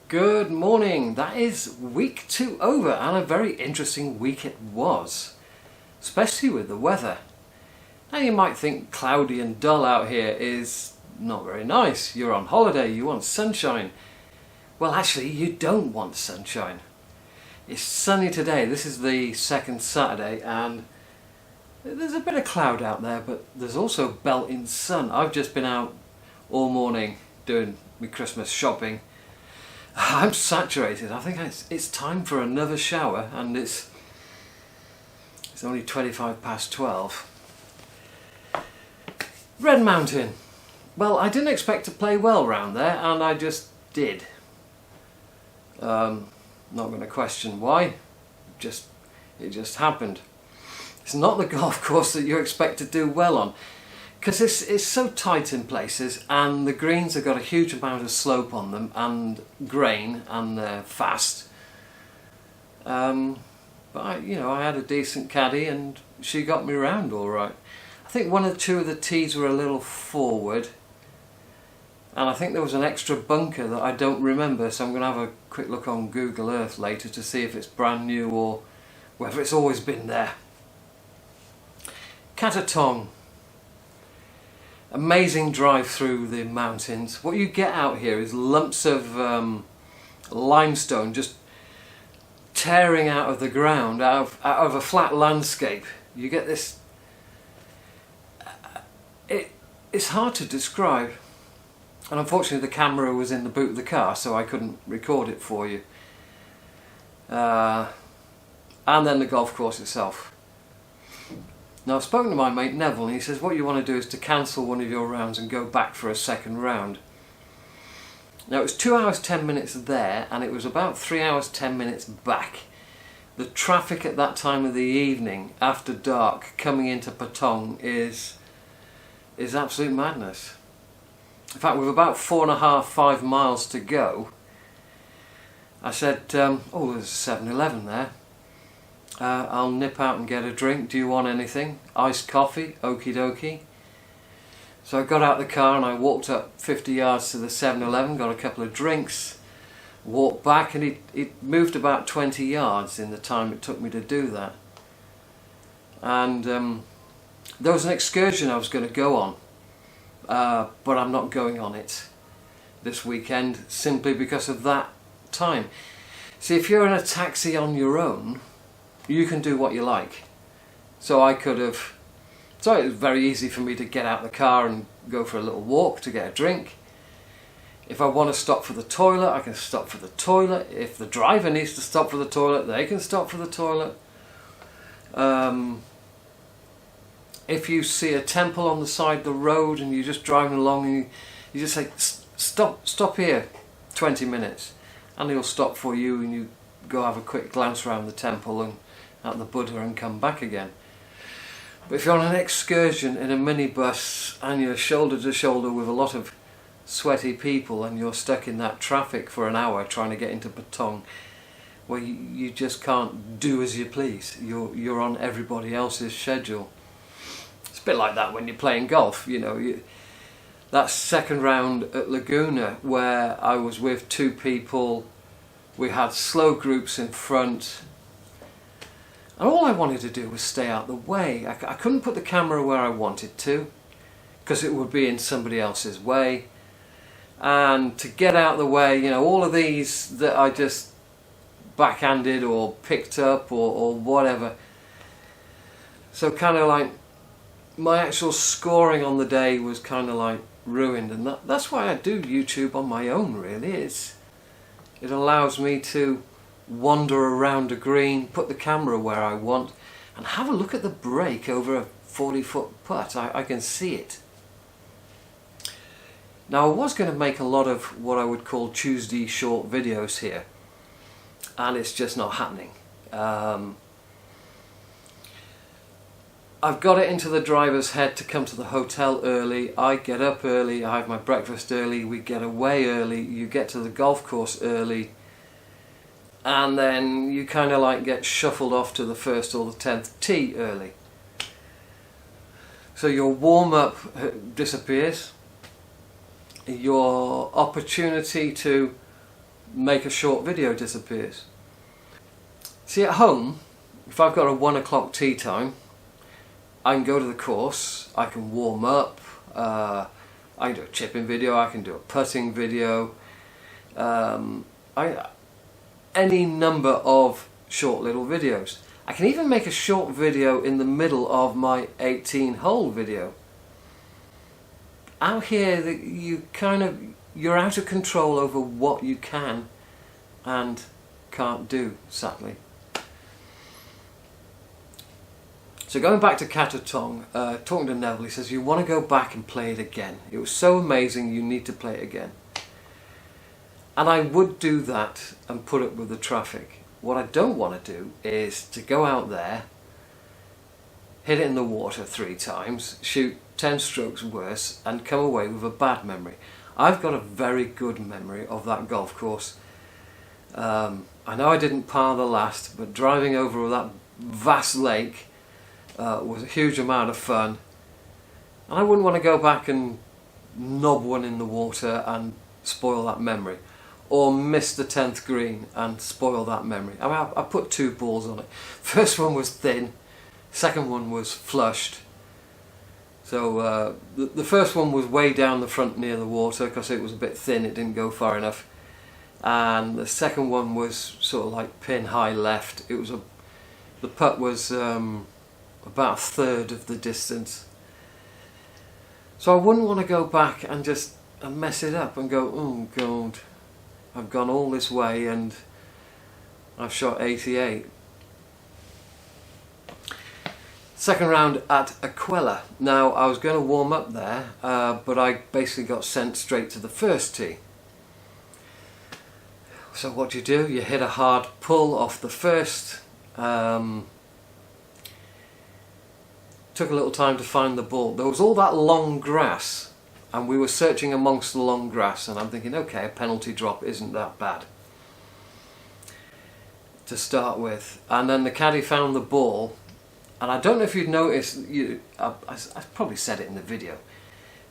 Good morning. That is week 2 over, and a very interesting week it was, especially with the weather. Now you might think cloudy and dull out here is not very nice. You're on holiday, you want sunshine. Well, actually you don't want sunshine. It's sunny today. This is the second Saturday and there's a bit of cloud out there, but there's also belting sun. I've just been out all morning doing my Christmas shopping. I'm saturated. I think it's time for another shower, and it's only 25 past 12. Red Mountain. Well, I didn't expect to play well round there, and I just did. Not going to question why. It just happened. It's not the golf course that you expect to do well on, because it's so tight in places, and the greens have got a huge amount of slope on them and grain, and they're fast. But I had a decent caddy and she got me round all right. I think one or two of the tees were a little forward, and I think there was an extra bunker that I don't remember, so I'm going to have a quick look on Google Earth later to see if it's brand new or whether it's always been there. Katatong. Amazing drive through the mountains. What you get out here is lumps of limestone just tearing out of the ground, out of a flat landscape. You get this. It's hard to describe, and unfortunately the camera was in the boot of the car, so I couldn't record it for you. And then the golf course itself. Now, I've spoken to my mate Neville, and he says what you want to do is to cancel one of your rounds and go back for a second round. Now, it was 2 hours 10 minutes there, and it was about 3 hours 10 minutes back. The traffic at that time of the evening, after dark, coming into Patong is absolute madness. In fact, with about 4.5–5 miles to go, I said, oh, there's a 7-Eleven there. I'll nip out and get a drink. Do you want anything? Iced coffee? Okie dokie. So I got out the car and I walked up 50 yards to the 7-Eleven, got a couple of drinks, walked back, and it moved about 20 yards in the time it took me to do that. And there was an excursion I was going to go on, but I'm not going on it this weekend simply because of that time. See, if you're in a taxi on your own, you can do what you like. So it was very easy for me to get out the car and go for a little walk to get a drink. If I want to stop for the toilet, I can stop for the toilet. If the driver needs to stop for the toilet, they can stop for the toilet. If you see a temple on the side of the road and you're just driving along and you just say, stop here, 20 minutes. And he'll stop for you, and you go have a quick glance around the temple and at the Buddha and come back again. But if you're on an excursion in a minibus and you're shoulder to shoulder with a lot of sweaty people and you're stuck in that traffic for an hour trying to get into Patong, well, you just can't do as you please. You're on everybody else's schedule. It's a bit like that when you're playing golf. That second round at Laguna, where I was with 2 people, we had slow groups in front, and all I wanted to do was stay out the way. I couldn't put the camera where I wanted to, because it would be in somebody else's way. And to get out the way, all of these that I just backhanded or picked up or whatever. So kind of like my actual scoring on the day was kind of like ruined, and that's why I do YouTube on my own, really. It allows me to wander around a green, put the camera where I want, and have a look at the break over a 40-foot putt. I can see it. Now, I was going to make a lot of what I would call Tuesday short videos here, and it's just not happening. I've got it into the driver's head to come to the hotel early. I get up early, I have my breakfast early, we get away early, you get to the golf course early, and then you kind of like get shuffled off to the 1st or the 10th tee early. So your warm-up disappears. Your opportunity to make a short video disappears. See, at home, if I've got a 1 o'clock tea time, I can go to the course, I can warm up, I can do a chipping video, I can do a putting video, any number of short little videos. I can even make a short video in the middle of my 18-hole video. Out here, you're out of control over what you can and can't do, sadly. So going back to Katatong, talking to Neville, he says, you want to go back and play it again. It was so amazing, you need to play it again. And I would do that and put up with the traffic. What I don't want to do is to go out there, hit it in the water 3 times, shoot 10 strokes worse, and come away with a bad memory. I've got a very good memory of that golf course. I know I didn't par the last, but driving over that vast lake was a huge amount of fun. And I wouldn't want to go back and knob one in the water and spoil that memory, or miss the 10th green and spoil that memory. I mean, I put 2 balls on it. First one was thin, second one was flushed. So the first one was way down the front near the water because it was a bit thin, it didn't go far enough. And the second one was sort of like pin high left. It was the putt was about 1/3 of the distance. So I wouldn't want to go back and just mess it up and go, oh God, I've gone all this way and I've shot 88. Second round at Aquila. Now I was going to warm up there, but I basically got sent straight to the first tee. So what do? You hit a hard pull off the first. Took a little time to find the ball. There was all that long grass, and we were searching amongst the long grass, and I'm thinking, okay, a penalty drop isn't that bad to start with. And then the caddy found the ball, and I don't know if you'd noticed, I probably said it in the video,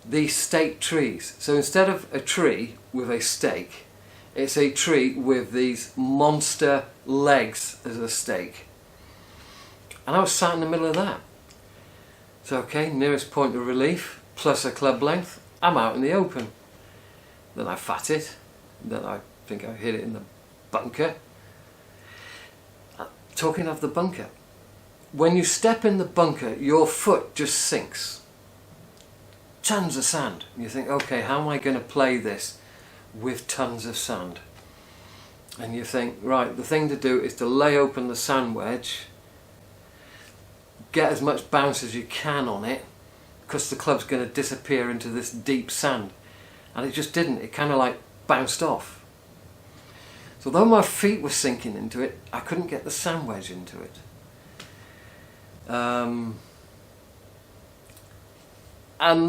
these stake trees. So instead of a tree with a stake, it's a tree with these monster legs as a stake. And I was sat in the middle of that. So okay, nearest point of relief, plus a club length, I'm out in the open. Then I fat it, then I think I hit it in the bunker. Talking of the bunker, when you step in the bunker, your foot just sinks. Tons of sand. And you think, okay, how am I going to play this with tons of sand? And you think, right, the thing to do is to lay open the sand wedge, get as much bounce as you can on it, because the club's going to disappear into this deep sand. And it just didn't. It kind of like bounced off. So although my feet were sinking into it, I couldn't get the sand wedge into it. And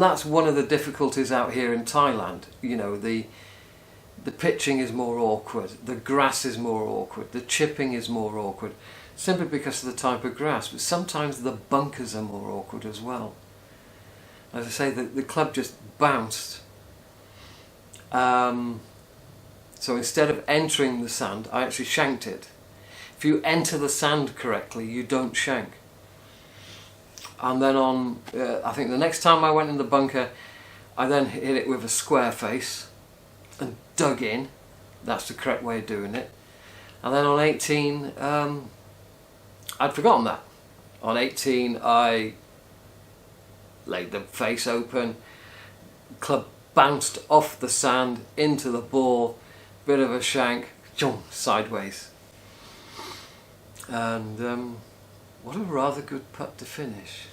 that's one of the difficulties out here in Thailand. You know, the pitching is more awkward, the grass is more awkward, the chipping is more awkward, simply because of the type of grass. But sometimes the bunkers are more awkward as well. As I say, the club just bounced. So instead of entering the sand, I actually shanked it. If you enter the sand correctly, you don't shank. And then on, I think the next time I went in the bunker, I then hit it with a square face and dug in. That's the correct way of doing it. And then on 18, I'd forgotten that. On 18, I laid the face open, club bounced off the sand into the ball, bit of a shank, sideways. And what a rather good putt to finish.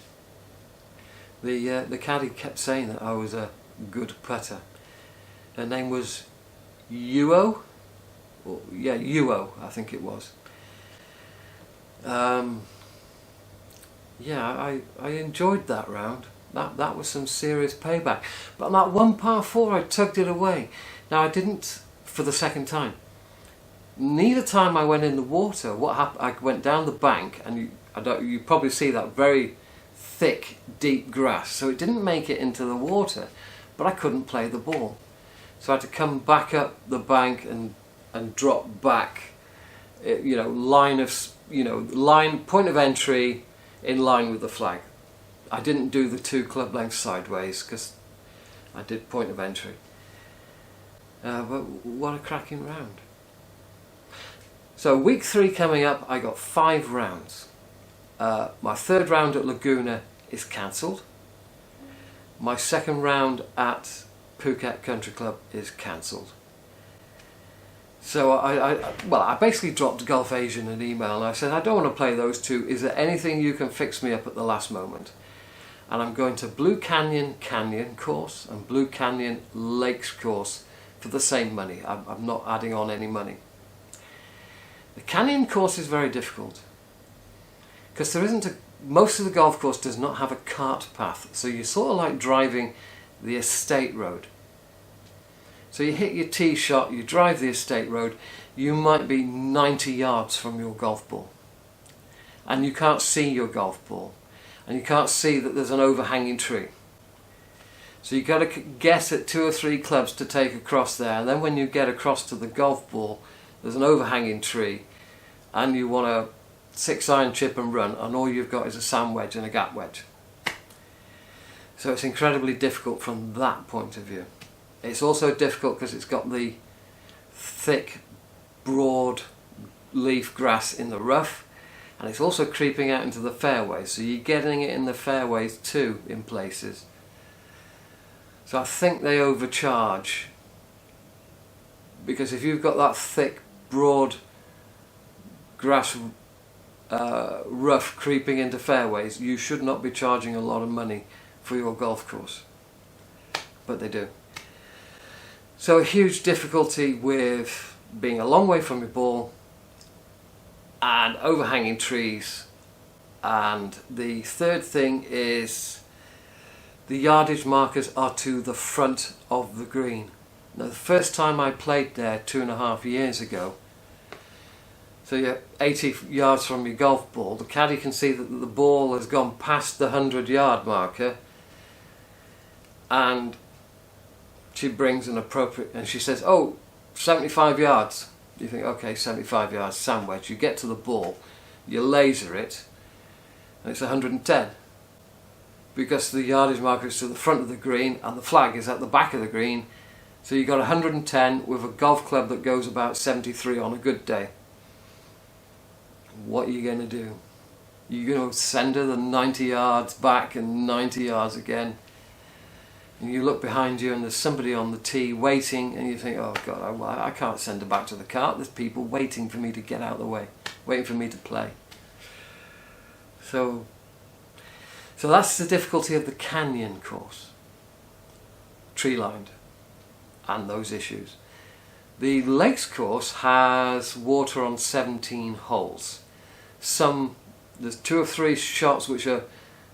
The caddy kept saying that I was a good putter. Her name was Yuo? Yeah, Yuo, I think it was. Yeah, I enjoyed that round. That was some serious payback. But on that one par 4, I tugged it away. Now I didn't for the second time. Neither time I went in the water, what happened? I went down the bank, and you probably see that very thick, deep grass. So it didn't make it into the water, but I couldn't play the ball. So I had to come back up the bank and and drop back, you know, point of entry in line with the flag. I didn't do the 2 club lengths sideways because I did point of entry. But what a cracking round. So week 3 coming up, I got 5 rounds. My 3rd round at Laguna is cancelled. My 2nd round at Phuket Country Club is cancelled. So I basically dropped Gulf Asian an email and I said, I don't want to play those 2. Is there anything you can fix me up at the last moment? And I'm going to Blue Canyon course and Blue Canyon Lakes course for the same money. I'm not adding on any money. The Canyon course is very difficult because there isn't most of the golf course does not have a cart path, so you're sort of like driving the estate road. So you hit your tee shot, you drive the estate road, you might be 90 yards from your golf ball and you can't see your golf ball and you can't see that there's an overhanging tree. So you've got to guess at 2 or 3 clubs to take across there, and then when you get across to the golf ball there's an overhanging tree and you want a 6-iron chip and run, and all you've got is a sand wedge and a gap wedge. So it's incredibly difficult from that point of view. It's also difficult because it's got the thick, broad leaf grass in the rough, and it's also creeping out into the fairways, so you're getting it in the fairways too in places. So I think they overcharge, because if you've got that thick, broad grass rough creeping into fairways, you should not be charging a lot of money for your golf course, but they do. So a huge difficulty with being a long way from your ball and overhanging trees. And the 3rd thing is the yardage markers are to the front of the green. Now, the first time I played there 2.5 years ago, so you're 80 yards from your golf ball, the caddy can see that the ball has gone past the 100-yard marker, and she brings an appropriate, and she says, oh, 75 yards. You think, okay, 75 yards, sand wedge. You get to the ball, you laser it, and it's 110. Because the yardage marker is to the front of the green and the flag is at the back of the green, so you got 110 with a golf club that goes about 73 on a good day. What are you going to do? You're going to send her the 90 yards back and 90 yards again, and you look behind you and there's somebody on the tee waiting, and you think, oh God, I can't send her back to the cart. There's people waiting for me to get out of the way, waiting for me to play. So that's the difficulty of the Canyon course, tree lined, and those issues. The Lakes course has water on 17 holes. There's 2 or 3 shots which are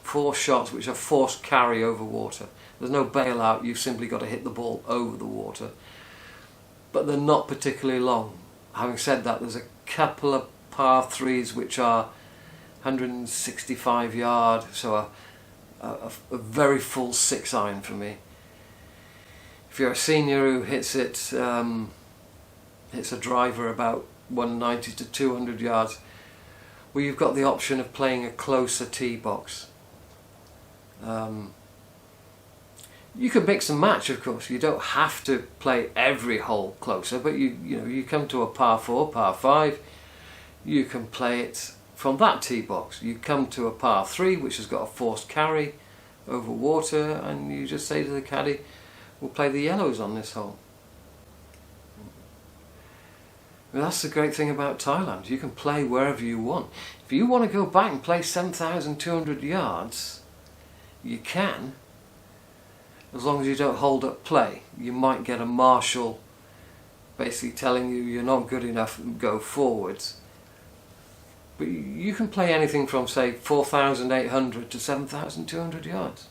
4 shots which are forced carry over water. There's no bailout, you've simply got to hit the ball over the water. But they're not particularly long. Having said that, there's a couple of par 3s which are 165 yard, so a very full 6-iron for me. If you're a senior who hits a driver about 190 to 200 yards, well, you've got the option of playing a closer tee box. You can mix and match, of course. You don't have to play every hole closer, but you come to a par 4, par 5, you can play it from that tee box. You come to a par 3 which has got a forced carry over water, and you just say to the caddy, we'll play the yellows on this hole. Well, that's the great thing about Thailand. You can play wherever you want. If you want to go back and play 7,200 yards, you can, as long as you don't hold up play. You might get a marshal basically telling you you're not good enough and go forwards. But you can play anything from, say, 4,800 to 7,200 yards.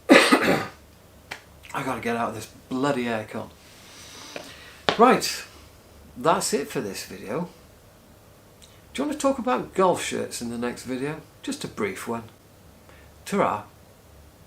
I gotta get out of this bloody aircon. Right, that's it for this video. Do you want to talk about golf shirts in the next video? Just a brief one. Ta-ra.